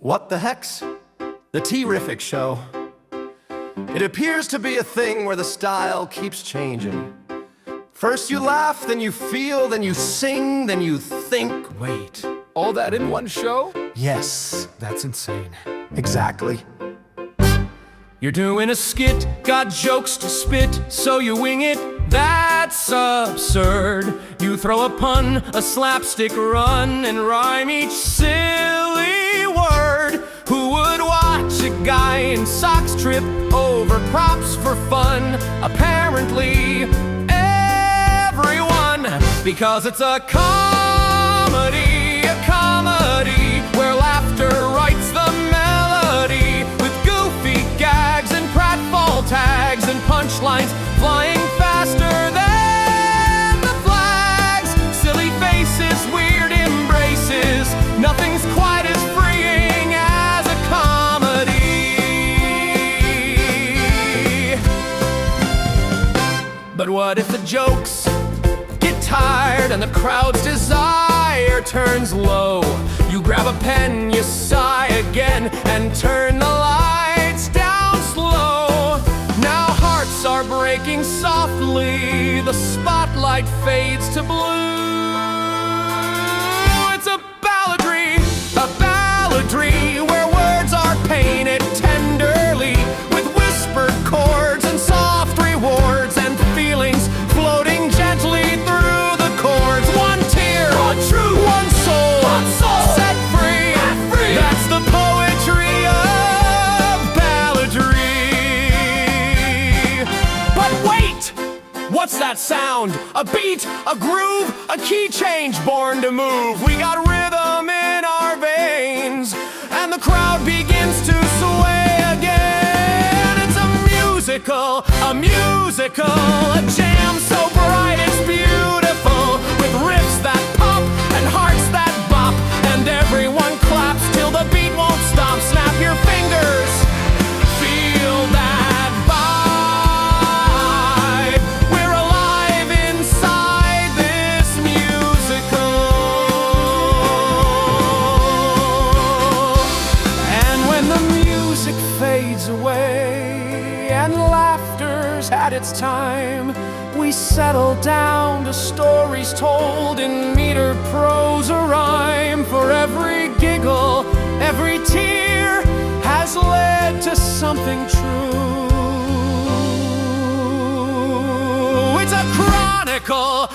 What the heck's the T-Riffic show? It appears to be a thing where the style keeps changing. First you laugh, then you feel, then you sing, then you think. Wait, all that in one show? Yes, That's insane. exactly. You're doing a skit, got jokes to spit, so you wing it. That's absurd. You throw a pun, a slapstick run, and rhyme each silly word. Who would watch a guy in socks trip over props for fun? Apparently, everyone, because it's a comedy where laughter writes the melody with goofy gags and pratfall tags and punchlines flying faster than the flags. Silly faces, weird embraces, nothing's quite as freeing as a comedy. But what if the jokes get tired and the crowd's desire turns low? You grab a pen, you sigh again, and turn the lights down slow. Now hearts are breaking softly, the spotlight fades to blue. It's a balladry where words are painted tenderly with whispered chords and soft rewards and feelings floating gently through the chords. One tear, one truth, one soul set free. That's the poetry of balladry. But wait, what's that sound? A beat, a groove, a key change born to move. We got rhythm in our veins, and the crowd begins to sway again. It's a musical, a jam so bright it's beautiful, with riffs that pop and hearts that bop, and everyone claps till the beat won't stop. Snap your fingers, feel that vibe. We're alive inside this musical. And when the music fades away and laughter's had its time, we settle down to stories told in meter, prose, or rhyme. For every giggle, every tear has led to something true. It's a chronicle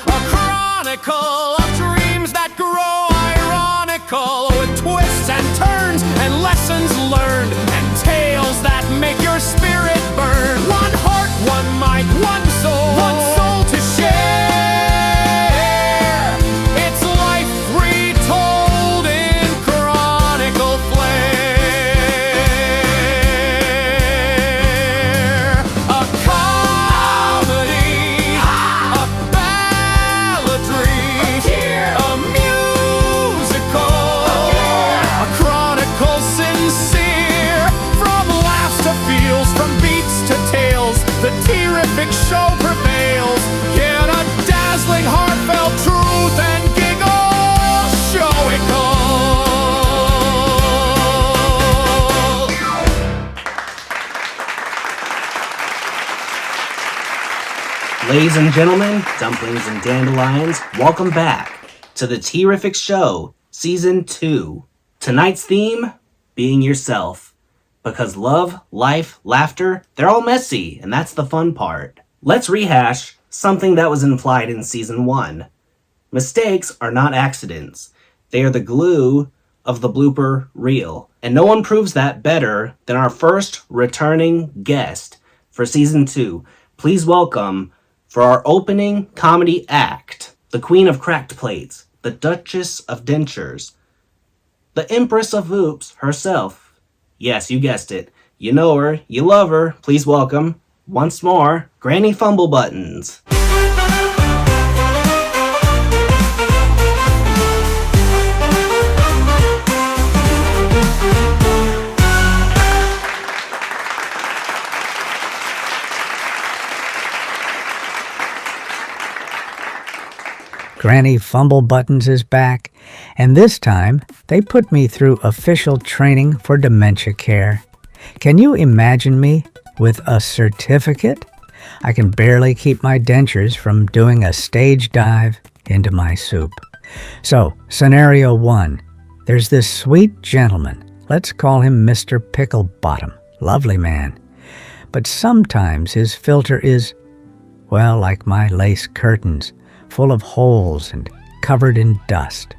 of dreams that grow ironical, with twists and turns and lessons learned and tales that make your spirit burn. One heart, one mic, one soul to share. It's life retold in chronicle flair. A comedy, a balladry, a musical, a chronicle sincere. From laughs to feels, from beats to tales, the T-Riffic show prevails. Get a dazzling, heartfelt truth and giggle, show it all. Ladies and gentlemen, dumplings and dandelions, welcome back to the T-Riffic Show, Season 2. Tonight's theme, being yourself. Because love, life, laughter, they're all messy, and that's the fun part. Let's rehash something that was implied in Season 1. Mistakes are not accidents. They are the glue of the blooper reel. And no one proves that better than our first returning guest for Season 2. Please welcome, for our opening comedy act, the Queen of Cracked Plates, the Duchess of Dentures, the Empress of Oops herself. Yes, you guessed it. You know her, you love her. Please welcome, once more, Granny Fumblebuttons. Granny Fumblebuttons is back, And this time, they put me through official training for dementia care. Can you imagine me with a certificate? I can barely keep my dentures from doing a stage dive into my soup. So, scenario 1. There's this sweet gentleman. Let's call him Mr. Picklebottom. Lovely man. But sometimes his filter is, well, like my lace curtains, full of holes and covered in dust.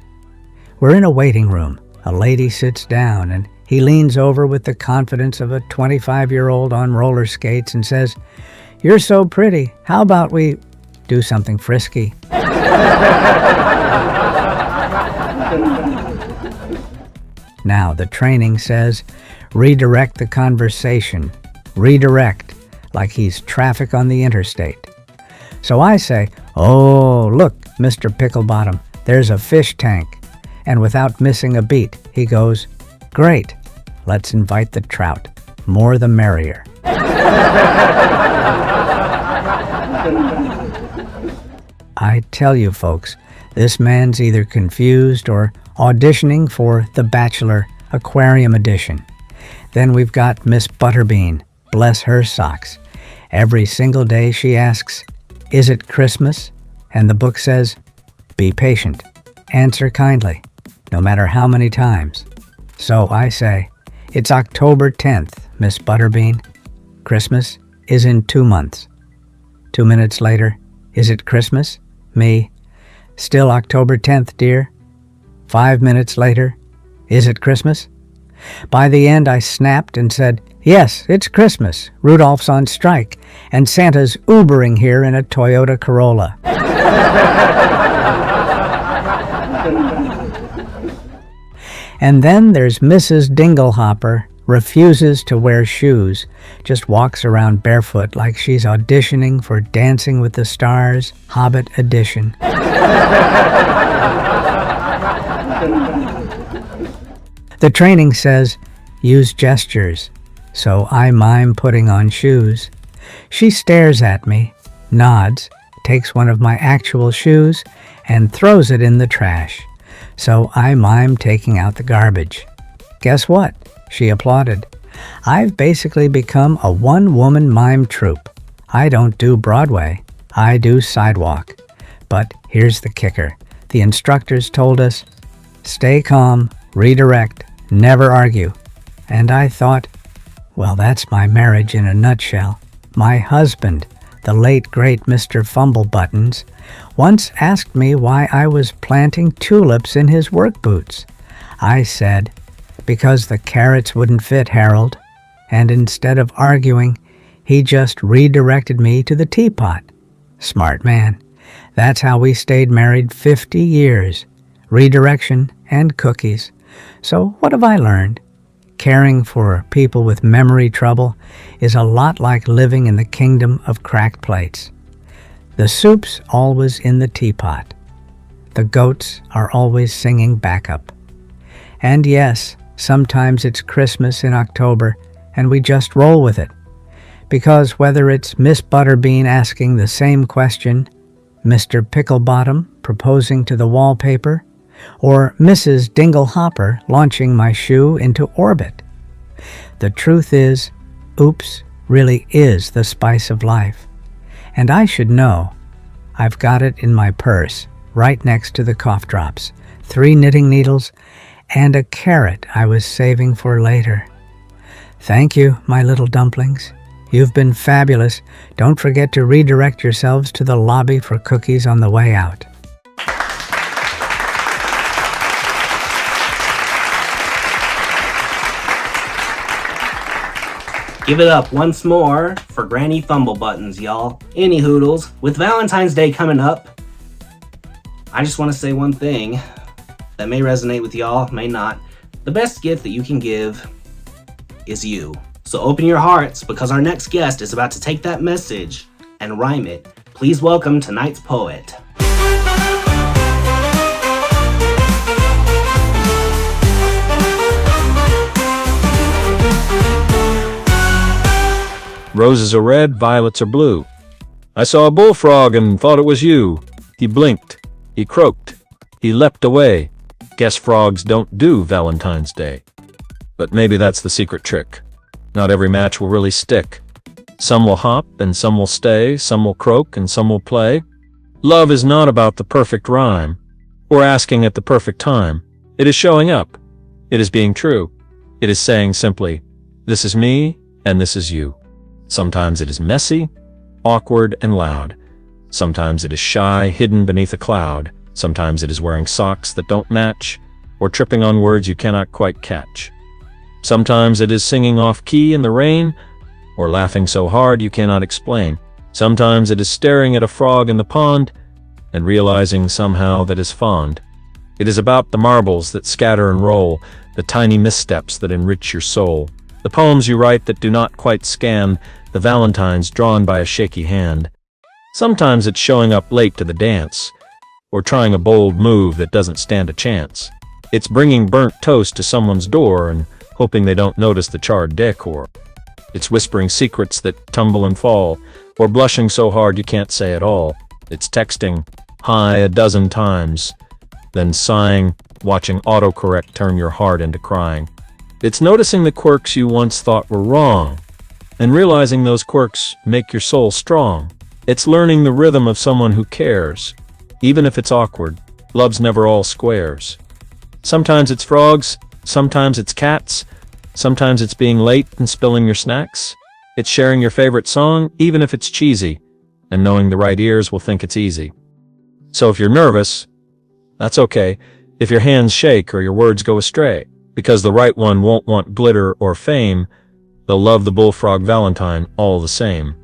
We're in a waiting room. A lady sits down and he leans over with the confidence of a 25-year-old on roller skates and says, "You're so pretty. How about we do something frisky?" Now, the training says, redirect the conversation. Redirect, like he's traffic on the interstate. So I say, "Oh, look, Mr. Picklebottom, there's a fish tank." And without missing a beat, he goes, "Great, let's invite the trout. More the merrier." I tell you folks, this man's either confused or auditioning for The Bachelor Aquarium Edition. Then we've got Miss Butterbean, bless her socks. Every single day she asks, "Is it Christmas?" And the book says, "Be patient. Answer kindly," no matter how many times. So I say, "It's October 10th, Miss Butterbean. Christmas is in 2 months." 2 minutes later, "Is it Christmas?" Me, "Still October 10th, dear." 5 minutes later, "Is it Christmas?" By the end, I snapped and said, "Yes, it's Christmas. Rudolph's on strike, and Santa's Ubering here in a Toyota Corolla." And then there's Mrs. Dinglehopper, refuses to wear shoes, just walks around barefoot like she's auditioning for Dancing with the Stars, Hobbit Edition. The training says, use gestures, so I mime putting on shoes. She stares at me, nods, takes one of my actual shoes, and throws it in the trash. So I mime taking out the garbage. Guess what? She applauded. I've basically become a one-woman mime troupe. I don't do Broadway. I do sidewalk. But here's the kicker. The instructors told us, stay calm, redirect, never argue. And I thought, well, that's my marriage in a nutshell. My husband, the late great Mr. Fumblebuttons, once asked me why I was planting tulips in his work boots. I said, because the carrots wouldn't fit, Harold. And instead of arguing, he just redirected me to the teapot. Smart man. That's how we stayed married 50 years. Redirection and cookies. So what have I learned? Caring for people with memory trouble is a lot like living in the kingdom of cracked plates. The soup's always in the teapot. The goats are always singing backup. And yes, sometimes it's Christmas in October and we just roll with it. Because whether it's Miss Butterbean asking the same question, Mr. Picklebottom proposing to the wallpaper, or Mrs. Dinglehopper launching my shoe into orbit. The truth is, oops really is the spice of life. And I should know. I've got it in my purse, right next to the cough drops, 3 knitting needles, and a carrot I was saving for later. Thank you, my little dumplings. You've been fabulous. Don't forget to redirect yourselves to the lobby for cookies on the way out. Give it up once more for Granny Fumblebuttons, y'all. Any hoodles, with Valentine's Day coming up, I just want to say one thing that may resonate with y'all, may not. The best gift that you can give is you. So open your hearts, because our next guest is about to take that message and rhyme it. Please welcome tonight's poet. Roses are red, violets are blue. I saw a bullfrog and thought it was you. He blinked, he croaked, he leapt away. Guess frogs don't do Valentine's Day. But maybe that's the secret trick. Not every match will really stick. Some will hop and some will stay, some will croak and some will play. Love is not about the perfect rhyme, or asking at the perfect time. It is showing up. It is being true. It is saying simply, this is me and this is you. Sometimes it is messy, awkward, and loud. Sometimes it is shy, hidden beneath a cloud. Sometimes it is wearing socks that don't match, or tripping on words you cannot quite catch. Sometimes it is singing off-key in the rain, or laughing so hard you cannot explain. Sometimes it is staring at a frog in the pond, and realizing somehow that is fond. It is about the marbles that scatter and roll, the tiny missteps that enrich your soul, the poems you write that do not quite scan, the valentines drawn by a shaky hand. Sometimes it's showing up late to the dance, or trying a bold move that doesn't stand a chance. It's bringing burnt toast to someone's door and hoping they don't notice the charred decor. It's whispering secrets that tumble and fall, or blushing so hard you can't say it all. It's texting hi a dozen times, then sighing, watching autocorrect turn your heart into crying. It's noticing the quirks you once thought were wrong, and realizing those quirks make your soul strong. It's learning the rhythm of someone who cares. Even if it's awkward, love's never all squares. Sometimes it's frogs, sometimes it's cats, sometimes it's being late and spilling your snacks. It's sharing your favorite song, even if it's cheesy, and knowing the right ears will think it's easy. So if you're nervous, that's okay. If your hands shake or your words go astray, because the right one won't want glitter or fame, they'll love the Bullfrog Valentine all the same.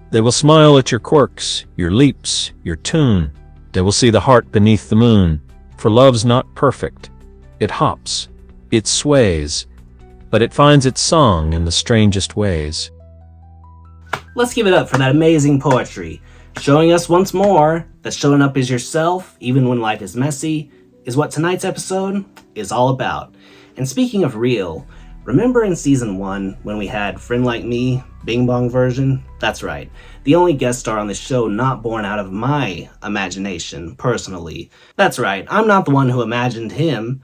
They will smile at your quirks, your leaps, your tune. They will see the heart beneath the moon. For love's not perfect. It hops, it sways, but it finds its song in the strangest ways. Let's give it up for that amazing poetry, showing us once more that showing up as yourself, even when life is messy, is what tonight's episode is all about. And speaking of real, remember in season 1 when we had Friend Like Me, Bing Bong version? That's right, the only guest star on the show not born out of my imagination, personally. That's right, I'm not the one who imagined him,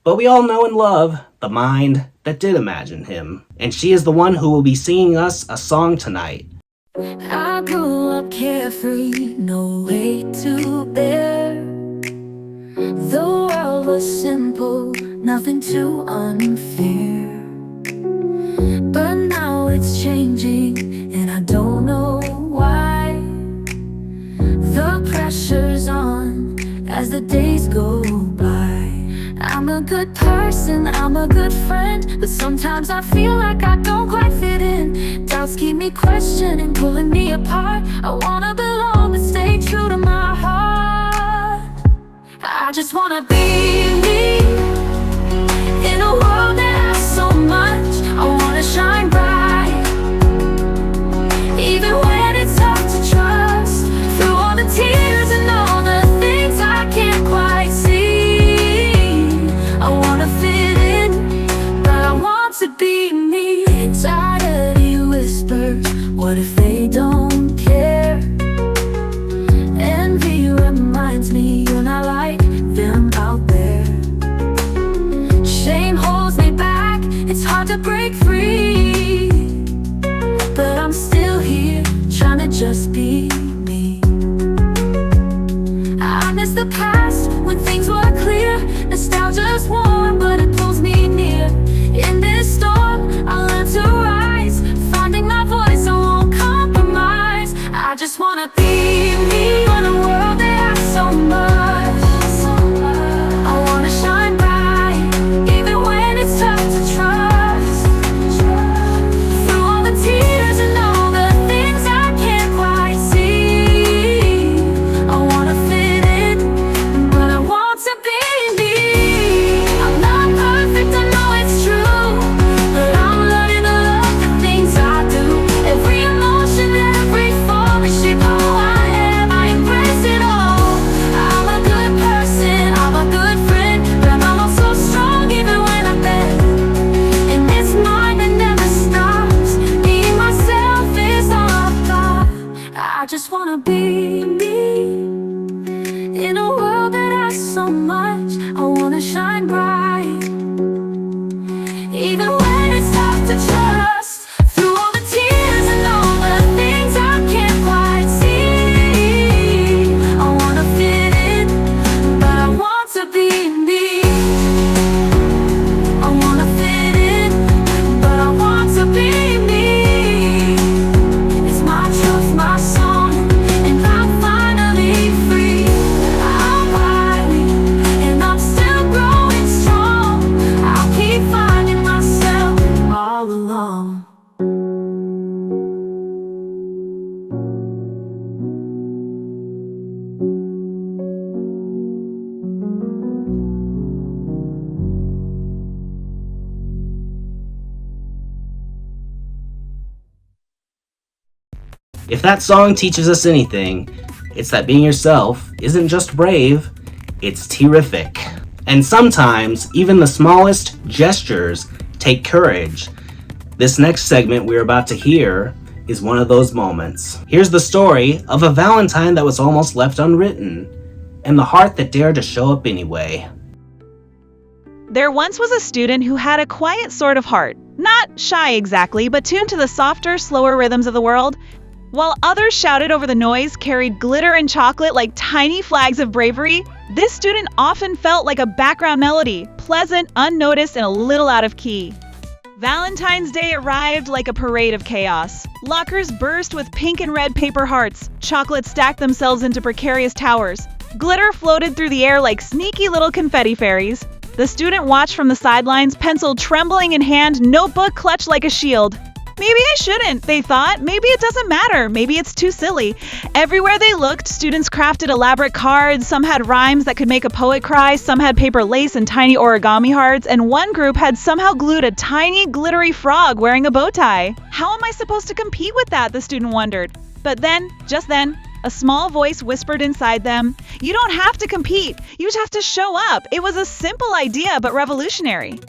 but we all know and love the mind that did imagine him. And she is the one who will be singing us a song tonight. I grew up carefree, no weight to bear. The world was simple, nothing too unfair. But now it's changing, and I don't know why. The pressure's on as the days go by. I'm a good person, I'm a good friend, but sometimes I feel like I don't quite fit in. Doubts keep me questioning, pulling me apart. I wanna belong but stay true to my heart. I just wanna be me in a world that has so much. I wanna shine bright, even when it's tough to trust. Through all the tears and all the things I can't quite see, I wanna fit in, but I want to be me. Anxiety whispers, what if they don't care? Envy reminds me you're not like them out there. Shame holds me back, it's hard to break free, but I'm still here, trying to just be me. I miss the past when things were clear. Nostalgia's warm, but it pulls me near. In this storm, I learn to rise, finding my voice, I won't compromise. I just wanna be me in a world that has so much. I wanna shine bright, even when it's tough to trust. Through all the tears and all the things I can't quite see, I wanna fit in, but I want to be me. I'm not perfect, I know it's true, but I'm learning to love the things I do. Every emotion, every form, they shape who I even when it's tough to trust. Through all the tears and all the things I can't quite see, I wanna fit in, but I want to be me. I wanna fit in, but I want to be me. It's my truth, my song, and I'm finally free. I'm wily, and I'm still growing strong. I'll keep finding myself all along. If that song teaches us anything, it's that being yourself isn't just brave, it's T-Riffic. And sometimes, even the smallest gestures take courage. This next segment we're about to hear is one of those moments. Here's the story of a Valentine that was almost left unwritten, and the heart that dared to show up anyway. There once was a student who had a quiet sort of heart. Not shy exactly, but tuned to the softer, slower rhythms of the world. While others shouted over the noise, carried glitter and chocolate like tiny flags of bravery, this student often felt like a background melody, pleasant, unnoticed, and a little out of key. Valentine's Day arrived like a parade of chaos. Lockers burst with pink and red paper hearts. Chocolates stacked themselves into precarious towers. Glitter floated through the air like sneaky little confetti fairies. The student watched from the sidelines, pencil trembling in hand, notebook clutched like a shield. Maybe I shouldn't, they thought. Maybe it doesn't matter. Maybe it's too silly. Everywhere they looked, students crafted elaborate cards. Some had rhymes that could make a poet cry. Some had paper lace and tiny origami hearts. And one group had somehow glued a tiny, glittery frog wearing a bow tie. How am I supposed to compete with that? The student wondered. But then, just then, a small voice whispered inside them, "You don't have to compete. You just have to show up." It was a simple idea, but revolutionary.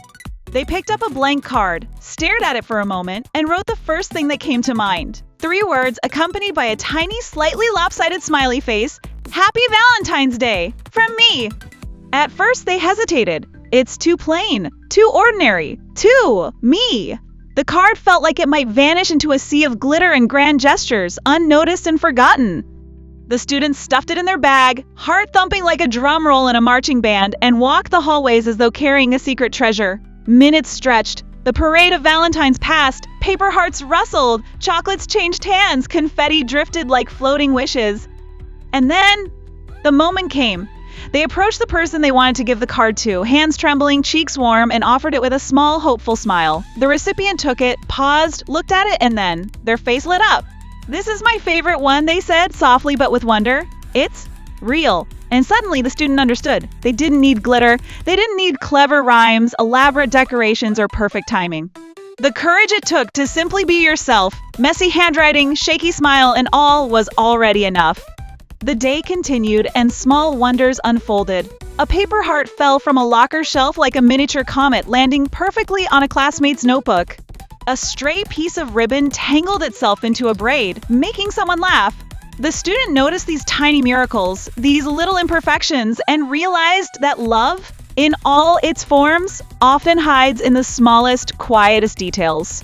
They picked up a blank card, stared at it for a moment, and wrote the first thing that came to mind. 3 words accompanied by a tiny, slightly lopsided smiley face. "Happy Valentine's Day! From me!" At first, they hesitated. It's too plain, too ordinary, too me. The card felt like it might vanish into a sea of glitter and grand gestures, unnoticed and forgotten. The students stuffed it in their bag, heart thumping like a drum roll in a marching band, and walked the hallways as though carrying a secret treasure. Minutes stretched. The parade of Valentines passed. Paper hearts rustled. Chocolates changed hands. Confetti drifted like floating wishes. And then, the moment came. They approached the person they wanted to give the card to, hands trembling, cheeks warm, and offered it with a small, hopeful smile. The recipient took it, paused, looked at it, and then their face lit up. "This is my favorite one," they said, softly but with wonder. "It's real." And suddenly the student understood. They didn't need glitter. They didn't need clever rhymes, elaborate decorations, or perfect timing. The courage it took to simply be yourself, messy handwriting, shaky smile, and all was already enough. The day continued and small wonders unfolded. A paper heart fell from a locker shelf like a miniature comet, landing perfectly on a classmate's notebook. A stray piece of ribbon tangled itself into a braid, making someone laugh. The student noticed these tiny miracles, these little imperfections, and realized that love, in all its forms, often hides in the smallest, quietest details.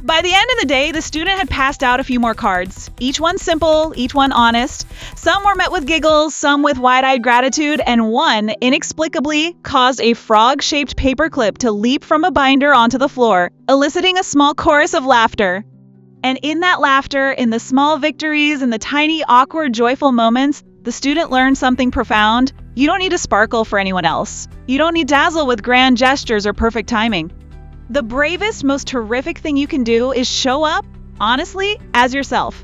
By the end of the day, the student had passed out a few more cards, each one simple, each one honest. Some were met with giggles, some with wide-eyed gratitude, and one, inexplicably, caused a frog-shaped paperclip to leap from a binder onto the floor, eliciting a small chorus of laughter. And in that laughter, in the small victories, in the tiny, awkward, joyful moments, the student learned something profound. You don't need to sparkle for anyone else. You don't need to dazzle with grand gestures or perfect timing. The bravest, most terrific thing you can do is show up, honestly, as yourself.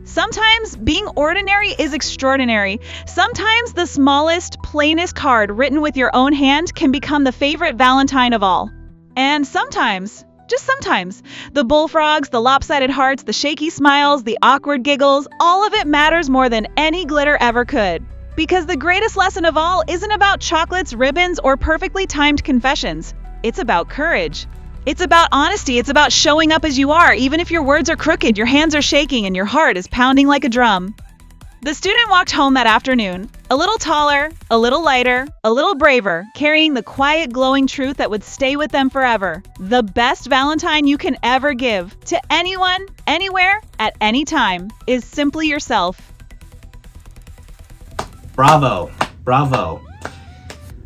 Sometimes being ordinary is extraordinary. Sometimes the smallest, plainest card written with your own hand can become the favorite Valentine of all. And sometimes, just sometimes, the bullfrogs, the lopsided hearts, the shaky smiles, the awkward giggles, all of it matters more than any glitter ever could. Because the greatest lesson of all isn't about chocolates, ribbons, or perfectly timed confessions. It's about courage. It's about honesty. It's about showing up as you are, even if your words are crooked, your hands are shaking, and your heart is pounding like a drum. The student walked home that afternoon, a little taller, a little lighter, a little braver, carrying the quiet, glowing truth that would stay with them forever. The best Valentine you can ever give to anyone, anywhere, at any time is simply yourself. Bravo, bravo.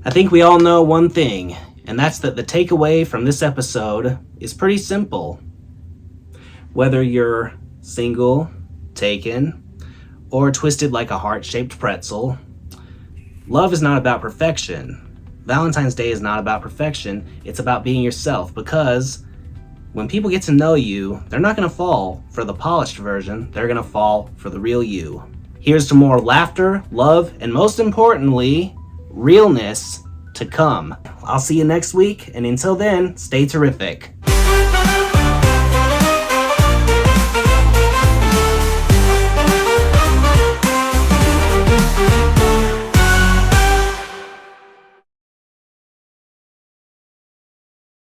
I think we all know one thing, and that's that the takeaway from this episode is pretty simple. Whether you're single, taken, or twisted like a heart-shaped pretzel, love is not about perfection. Valentine's Day is not about perfection, it's about being yourself, because when people get to know you, they're not going to fall for the polished version, they're going to fall for the real you. Here's to more laughter, love, and most importantly, realness to come. I'll see you next week, and until then, stay terrific.